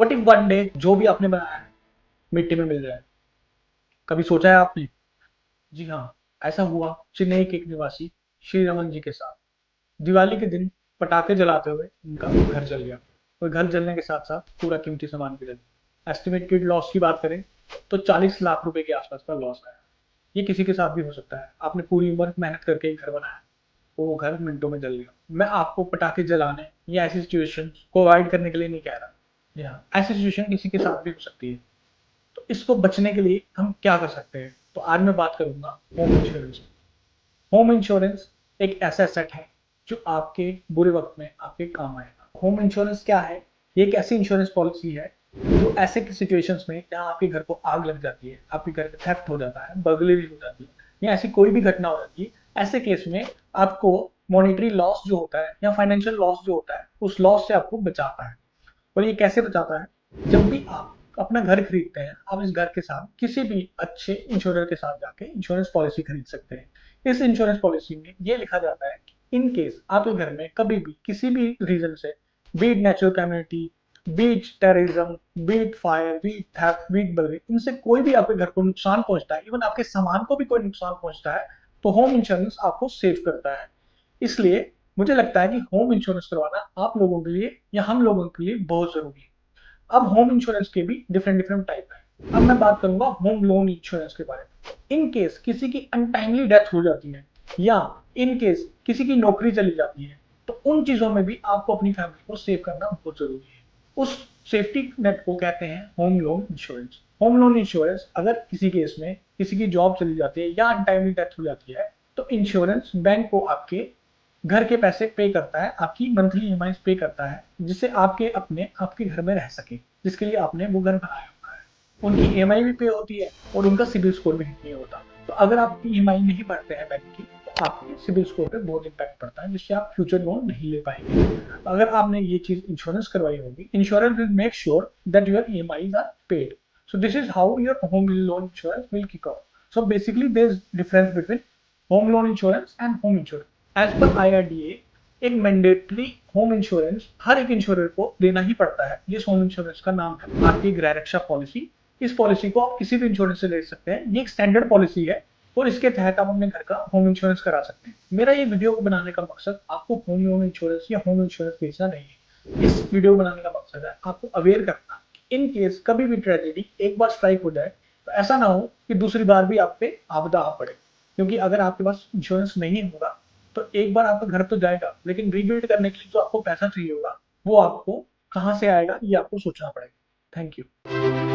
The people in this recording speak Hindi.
व्हाट इफ वन डे जो भी आपने बनाया है मिट्टी में मिल जाए? कभी सोचा है आपने? जी हाँ, ऐसा हुआ चेन्नई के एक निवासी श्री रमन जी के साथ। दिवाली के दिन पटाखे जलाते हुए उनका घर जल गया, और घर जलने के साथ साथ पूरा कीमती सामान भी जल गया। एस्टिमेटेड लॉस की बात करें तो 40 लाख रुपए के आसपास का लॉस आया। ये किसी के साथ भी हो सकता है। आपने पूरी उम्र मेहनत करके एक घर बनाया, वो घर मिनटों में जल गया। मैं आपको पटाखे जलाने या ऐसी सिचुएशन को अवॉइड करने के लिए नहीं कह रहा। जी हाँ, ऐसी सिचुएशन किसी के साथ भी हो सकती है। तो इसको बचने के लिए हम क्या कर सकते हैं? तो आज मैं बात करूंगा होम इंश्योरेंस। होम इंश्योरेंस एक ऐसा एसेट है जो आपके बुरे वक्त में आपके काम आएगा। होम इंश्योरेंस क्या है? ये एक ऐसी इंश्योरेंस पॉलिसी है जो ऐसे सिचुएशंस में जहां आपके घर को आग लग जाती है, आपके घर का थेफ्ट हो जाता है, बर्गलरी हो जाती है, या ऐसी कोई भी घटना हो जाती है, ऐसे केस में आपको मॉनेटरी लॉस जो होता है या फाइनेंशियल लॉस जो होता है, उस लॉस से आपको बचाता है। और ये कैसे बचाता है? जब भी आप अपना घर खरीदते हैं, आप इस घर के साथ किसी भी अच्छे इंश्योरर के साथ जाके इंश्योरेंस पॉलिसी खरीद सकते हैं। इस इंश्योरेंस पॉलिसी में ये लिखा जाता है कि इन केस आपके घर में कभी भी किसी भी रीजन से, be it natural calamity, be it terrorism, be it fire, be it theft, be it burglary, इनसे कोई भी आपके घर को नुकसान पहुंचता है, इवन आपके सामान को भी कोई नुकसान पहुंचता है, तो होम इंश्योरेंस आपको सेव करता है। इसलिए मुझे लगता है कि होम इंश्योरेंस करवाना आप लोगों के लिए या हम लोगों के लिए बहुत जरूरी है। अब होम इंश्योरेंस के भी डिफरेंट डिफरेंट टाइप है। अब मैं बात करूंगा होम लोन इंश्योरेंस के बारे में। इन केस किसी की अनटाइमली डेथ हो जाती है, या इन केस किसी की नौकरी चली जाती है, तो उन चीजों में भी आपको अपनी फैमिली को सेव करना बहुत जरूरी है। उस सेफ्टी नेट को कहते हैं home loan insurance. Home loan insurance अगर किसी केस में किसी की जॉब चली जाती है या अनटाइमली डेथ हो जाती है, तो इंश्योरेंस बैंक को आपके घर के पैसे पे करता है, आपकी मंथली ईएमआई पे करता है, जिससे आपके अपने आपके घर में रह सके, जिसके लिए आपने वो घर बनाया होता है। उनकी ईएमआई भी पे होती है और उनका सिबिल स्कोर भी नहीं होता। तो अगर आप ईएमआई नहीं भरते हैं बैंक की, तो आपके सिबिल स्कोर पे बहुत इम्पैक्ट पड़ता है, जिससे आप फ्यूचर लोन नहीं ले पाएंगे। अगर आपने ये चीज इंश्योरेंस करवाई होगी, insurance will make sure that your EMIs are paid. So this is how your home loan insurance will kick off. So basically there is difference between home loan insurance and home insurance. As per IRDA एक मैंडेटरी होम इंश्योरेंस हर एक इंश्योरर को देना ही पड़ता है। जिस होम इंश्योरेंस का नाम है भारतीय गृह रक्षा पॉलिसी। इस पॉलिसी को आप किसी भी इंश्योरेंस से ले सकते हैं, ये एक स्टैंडर्ड पॉलिसी है, और इसके तहत आप अपने घर का होम इंश्योरेंस करा सकते हैं। मेरा ये वीडियो बनाने का मकसद आपको होम लोन इंश्योरेंस या होम इंश्योरेंस बेचना नहीं है। इस वीडियो बनाने का मकसद है आपको अवेयर करना कि इन केस कभी भी ट्रेजेडी एक बार स्ट्राइक हो जाए, तो ऐसा ना हो कि दूसरी बार भी आप पे आपदा आ पड़े। क्योंकि अगर आपके पास इंश्योरेंस नहीं होगा, तो एक बार आपका घर तो जाएगा, लेकिन रीबिल्ड करने के लिए जो आपको पैसा चाहिए होगा, वो आपको कहाँ से आएगा, ये आपको सोचना पड़ेगा। Thank you.